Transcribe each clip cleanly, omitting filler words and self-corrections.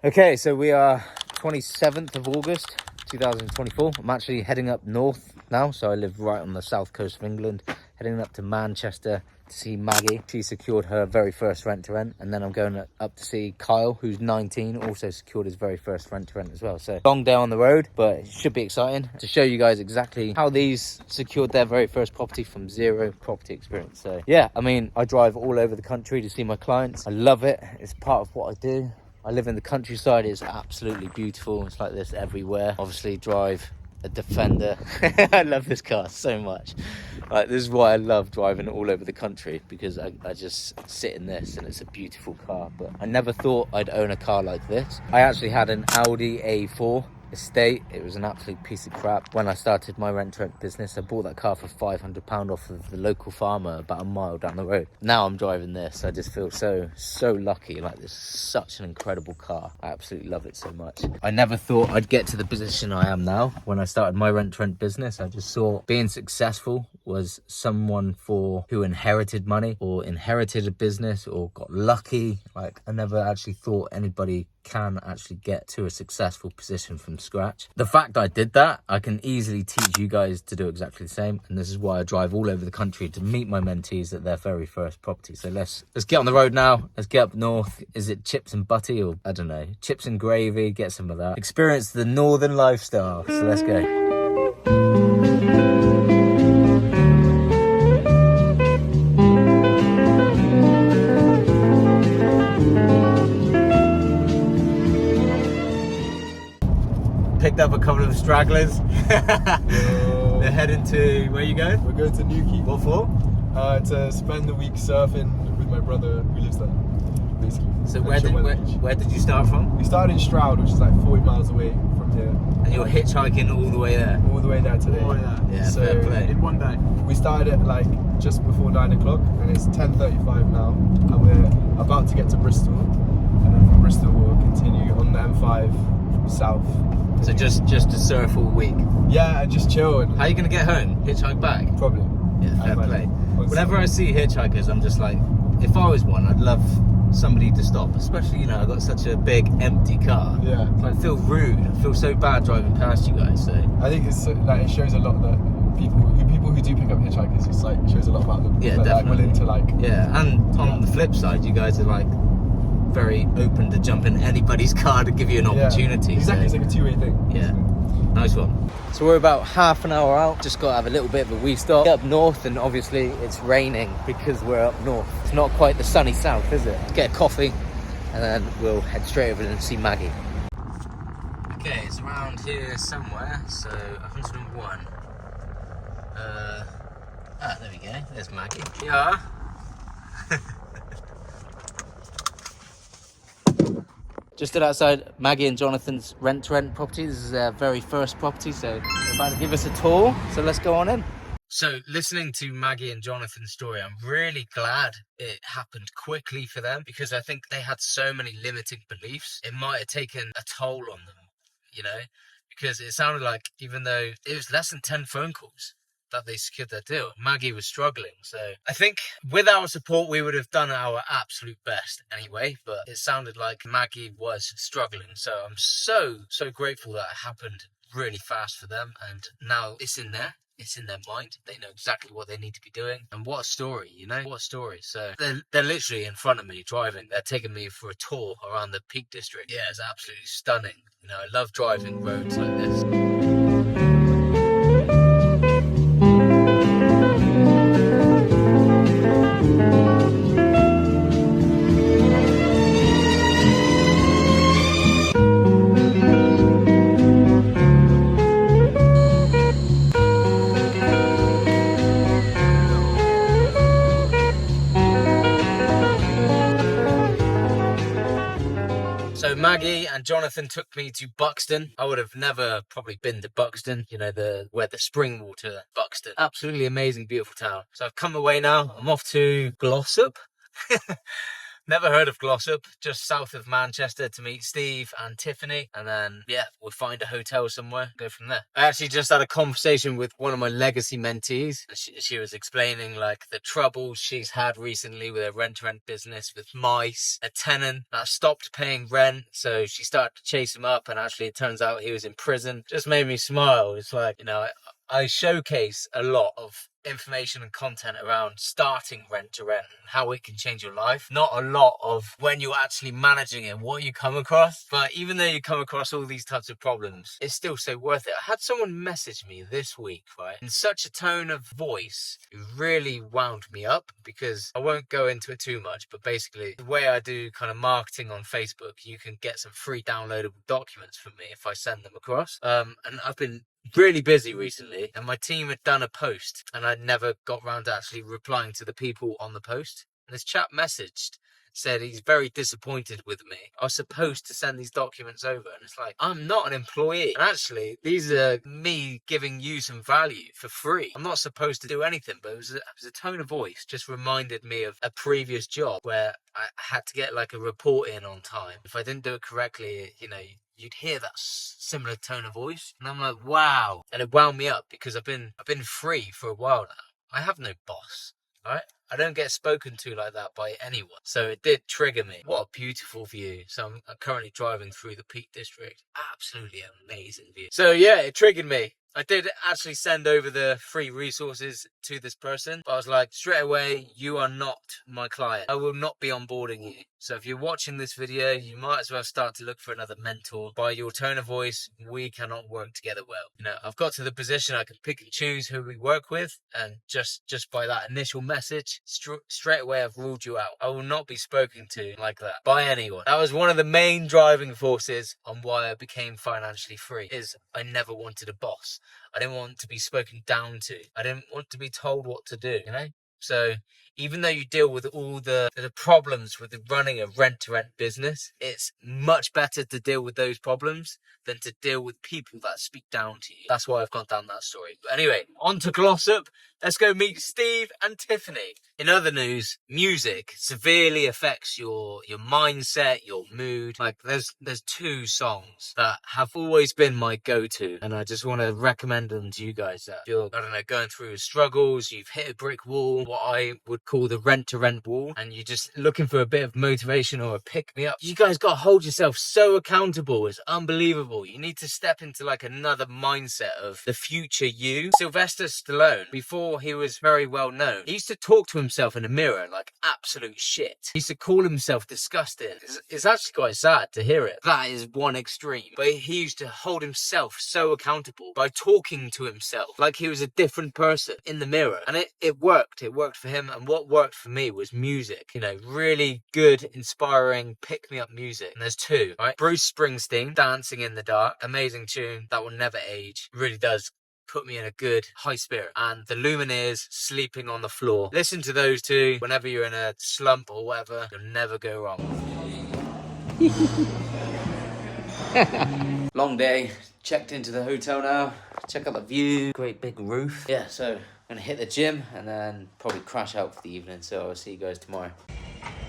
Okay, so we are 27th of August 2024. I'm actually heading up north now, so I live right on the south coast of England, heading up to Manchester to see Maggie. She secured her very first rent-to-rent, and then I'm going up to see Kyle, who's 19, also secured his very first rent-to-rent as well. So long day on the road, but it should be exciting to show you guys exactly how these secured their very first property from zero property experience. So yeah, I mean, I drive all over the country to see my clients. I love it. It's part of what I do. I live in the countryside. It's absolutely beautiful. It's like this everywhere. Obviously drive a Defender. I love this car so much. Like, this is why I love driving all over the country, because I just sit in this and it's a beautiful car. But I never thought I'd own a car like this. I actually had an Audi A4 estate. It was an absolute piece of crap. When I started my rent-to-rent business, I bought that car for £500 off of the local farmer about a mile down the road. Now I'm driving this. I just feel so lucky. Like, this is such an incredible car. I absolutely love it so much. I never thought I'd get to the position I am now. When I started my rent-to-rent business, I just saw being successful was someone who inherited money or inherited a business or got lucky. Like, I never actually thought anybody can actually get to a successful position from scratch. The fact I did that, I can easily teach you guys to do exactly the same. And this is why I drive all over the country to meet my mentees at their very first property. So let's get on the road now. Let's get up north. Is it chips and butty, or I don't know, chips and gravy? Get some of that. Experience the northern lifestyle. So let's go. Picked up a couple of stragglers. They're heading to, where you going? We're going to Newquay. What for? To spend the week surfing with my brother who lives there, basically. So where did you start from? We started in Stroud, which is like 40 miles away from here. And you're hitchhiking all the way there? All the way there today. Yeah, so fair play. in one day. We started at like just before 9 o'clock, and it's 10:35 now, and we're about to get to Bristol, and then from Bristol we'll continue on the M5 south. So just to surf all week? Yeah, and just chill. And how are you going to get home? Hitchhike back? Probably. Yeah, fair play. Whenever I see hitchhikers, I'm just like, if I was one, I'd love somebody to stop. Especially, you know, I've got such a big empty car. Yeah. I feel rude. I feel so bad driving past you guys. So I think it's like, it shows a lot that people who do pick up hitchhikers, it's like, it shows a lot about them. Yeah, they're definitely. Like, willing to like. Yeah, and on the flip side, you guys are like very open to jump in anybody's car to give you an opportunity. Exactly, so. It's like a two-way thing. Yeah, nice one. So we're about half an hour out. Just got to have a little bit of a wee stop. Up north, and obviously it's raining because we're up north. It's not quite the sunny south, is it? Let's get a coffee, and then we'll head straight over and see Maggie. Okay, it's around here somewhere. So 101. There we go. There's Maggie. Yeah. Just outside Maggie and Jonathan's rent-to-rent property. This is their very first property, so they're about to give us a tour. So let's go on in. So listening to Maggie and Jonathan's story, I'm really glad it happened quickly for them, because I think they had so many limiting beliefs. It might have taken a toll on them, you know, because it sounded like, even though it was less than 10 phone calls that they secured their deal, Maggie was struggling. So I think with our support, we would have done our absolute best anyway, but it sounded like Maggie was struggling. So I'm so grateful that it happened really fast for them, and now it's in their mind. They know exactly what they need to be doing. And what a story, you know? What a story. So they're literally in front of me driving. They're taking me for a tour around the Peak District. Yeah, it's absolutely stunning. You know, I love driving roads like this. So Maggie and Jonathan took me to Buxton. I would have never probably been to Buxton, you know, where the spring water, Buxton. Absolutely amazing, beautiful town. So I've come away now. I'm off to Glossop. Never heard of Glossop, just south of Manchester to meet Steve and Tiffany. And then, yeah, we'll find a hotel somewhere, go from there. I actually just had a conversation with one of my legacy mentees. She was explaining like the troubles she's had recently with her rent-to-rent business with mice, a tenant that stopped paying rent. So she started to chase him up, and actually it turns out he was in prison. Just made me smile. It's like, you know, I showcase a lot of information and content around starting rent to rent and how it can change your life. Not a lot of when you're actually managing it, what you come across. But even though you come across all these types of problems, it's still so worth it. I had someone message me this week, right, in such a tone of voice, it really wound me up, because I won't go into it too much, but basically the way I do kind of marketing on Facebook, you can get some free downloadable documents from me if I send them across. And I've been really busy recently, and my team had done a post and I never got round to actually replying to the people on the post. And this chap messaged, said he's very disappointed with me. I was supposed to send these documents over, and it's like, I'm not an employee. And actually, these are me giving you some value for free. I'm not supposed to do anything, but it was a tone of voice just reminded me of a previous job where I had to get like a report in on time. If I didn't do it correctly, you know, you'd hear that similar tone of voice, and I'm like, wow. And it wound me up, because I've been free for a while now. I have no boss, right? I don't get spoken to like that by anyone. So it did trigger me. What a beautiful view. So I'm currently driving through the Peak District. Absolutely amazing view. So yeah, it triggered me. I did actually send over the free resources to this person, but I was like, straight away, you are not my client. I will not be onboarding you. So if you're watching this video, you might as well start to look for another mentor. By your tone of voice, we cannot work together well. You know, I've got to the position I can pick and choose who we work with, and just by that initial message, straight away I've ruled you out. I will not be spoken to like that by anyone. That was one of the main driving forces on why I became financially free, is I never wanted a boss. I didn't want to be spoken down to. I didn't want to be told what to do, you know? So even though you deal with all the problems with running a rent-to-rent business, it's much better to deal with those problems than to deal with people that speak down to you. That's why I've gone down that story. But anyway, on to Glossop. Let's go meet Steve and Tiffany. In other news, music severely affects your mindset, your mood. Like there's two songs that have always been my go-to, and I just want to recommend them to you guys. That if you're, I don't know, going through struggles, you've hit a brick wall, what I would call the rent-to-rent wall, and you're just looking for a bit of motivation or a pick-me-up, you guys got to hold yourself so accountable. It's unbelievable. You need to step into like another mindset of the future you. Sylvester Stallone, before he was very well known, he used to talk to himself in a mirror like absolute shit. He used to call himself disgusting. It's actually quite sad to hear it. That is one extreme. But he used to hold himself so accountable by talking to himself like he was a different person in the mirror. And it worked. It worked for him. And what worked for me was music. You know, really good, inspiring, pick-me-up music. And there's two, right? Bruce Springsteen, Dancing in the Dark. Amazing tune. That will never age. Really does put me in a good high spirit. And the Lumineers, Sleeping on the Floor. Listen to those two whenever you're in a slump or whatever. You'll never go wrong. Long day. Checked into the hotel now. Check out the view. Great big roof. Yeah, so I'm gonna hit the gym and then probably crash out for the evening. So I'll see you guys tomorrow.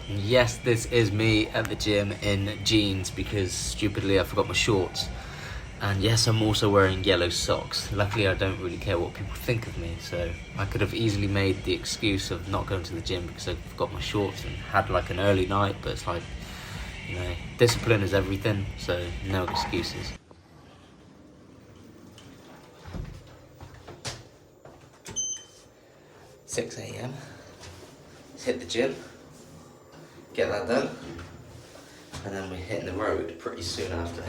Yes, this is me at the gym in jeans because stupidly I forgot my shorts. And yes, I'm also wearing yellow socks. Luckily, I don't really care what people think of me, so I could have easily made the excuse of not going to the gym because I forgot my shorts and had like an early night, but it's like, you know, discipline is everything, so no excuses. (6 a.m) Let's hit the gym, get that done, and then we're hitting the road pretty soon after.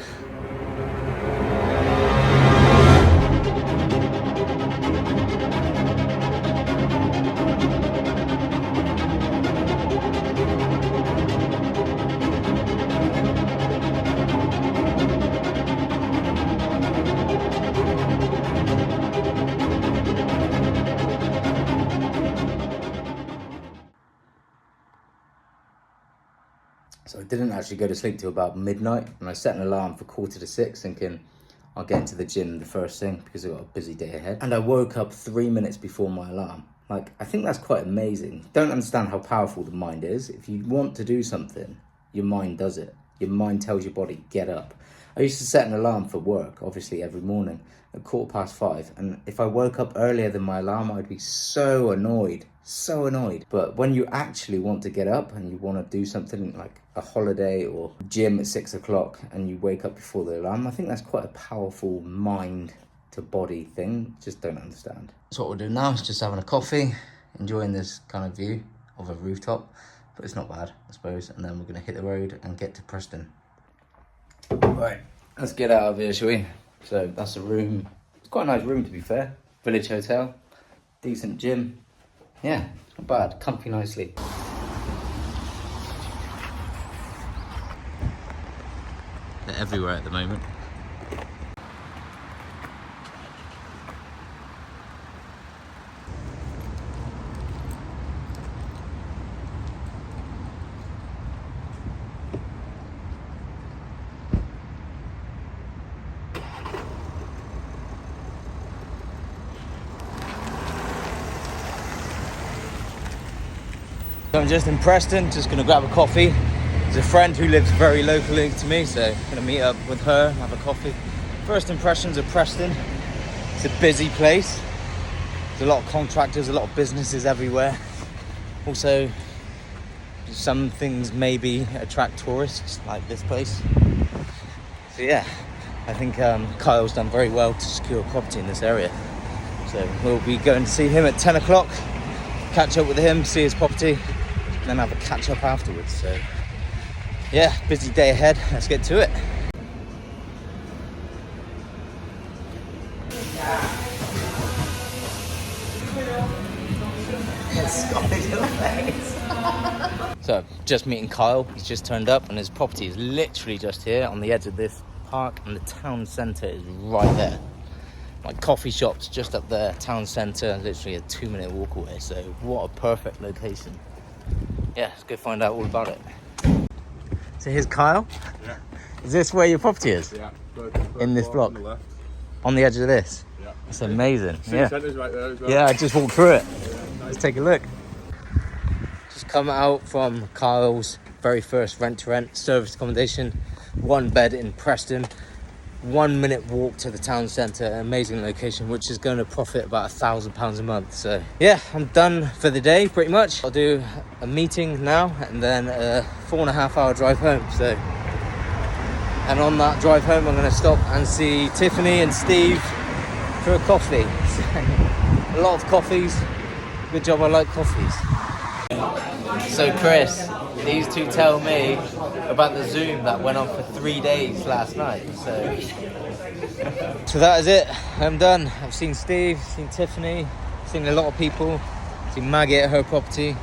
So I didn't actually go to sleep till about midnight, and I set an alarm for 6:15 thinking I'll get into the gym the first thing because I've got a busy day ahead. And I woke up 3 minutes before my alarm, Like, I think that's quite amazing. Don't understand how powerful the mind is. If you want to do something, your mind does it. Your mind tells your body, get up. I used to set an alarm for work, obviously, every morning at 5:15. And if I woke up earlier than my alarm, I'd be so annoyed. So annoyed. But when you actually want to get up and you want to do something like a holiday or gym at 6 o'clock and you wake up before the alarm, I think that's quite a powerful mind to body thing. Just don't understand. So what we'll do now is just having a coffee, enjoying this kind of view of a rooftop, but it's not bad, I suppose. And then we're going to hit the road and get to Preston. Right, let's get out of here, shall we? So that's a room. It's quite a nice room, to be fair. Village hotel, decent gym. Yeah, not bad, comfy nicely. They're everywhere at the moment. So I'm just in Preston, just gonna grab a coffee. There's a friend who lives very locally to me, so I'm gonna meet up with her, have a coffee. First impressions of Preston, it's a busy place. There's a lot of contractors, a lot of businesses everywhere. Also, some things maybe attract tourists, like this place. So yeah, I think Kyle's done very well to secure property in this area. So we'll be going to see him at 10 o'clock, catch up with him, see his property, and then have a catch up afterwards. So yeah, busy day ahead. Let's get to it. So just meeting Kyle. He's just turned up and his property is literally just here on the edge of this park, and the town centre is right there. Like coffee shops just up there, town centre, literally a 2-minute walk away. So what a perfect location. Yeah, let's go find out all about it. So here's Kyle. Yeah. Is this where your property is? Yeah. In this block? On the left. On the edge of this? Yeah. That's amazing. City Yeah. centre's right there as well. Yeah, I just walked through it. Yeah, nice. Let's take a look. Just come out from Kyle's very first rent-to-rent service accommodation. 1 bed in Preston. 1-minute walk to the town centre, an amazing location, which is going to profit about £1,000 a month. So yeah, I'm done for the day pretty much. I'll do a meeting now and then a 4.5-hour drive home. So, and on that drive home, I'm going to stop and see Tiffany and Steve for a coffee. A lot of coffees. Good job, I like coffees. So Chris, these two tell me about the Zoom that went on for 3 days last night. So that is it. I'm done. I've seen Steve, seen Tiffany, seen a lot of people, seen Maggie at her property,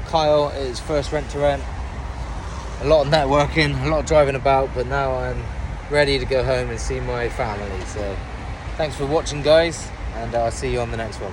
Kyle at his first rent-to-rent. A lot of networking, a lot of driving about, but now I'm ready to go home and see my family. So thanks for watching, guys, and I'll see you on the next one.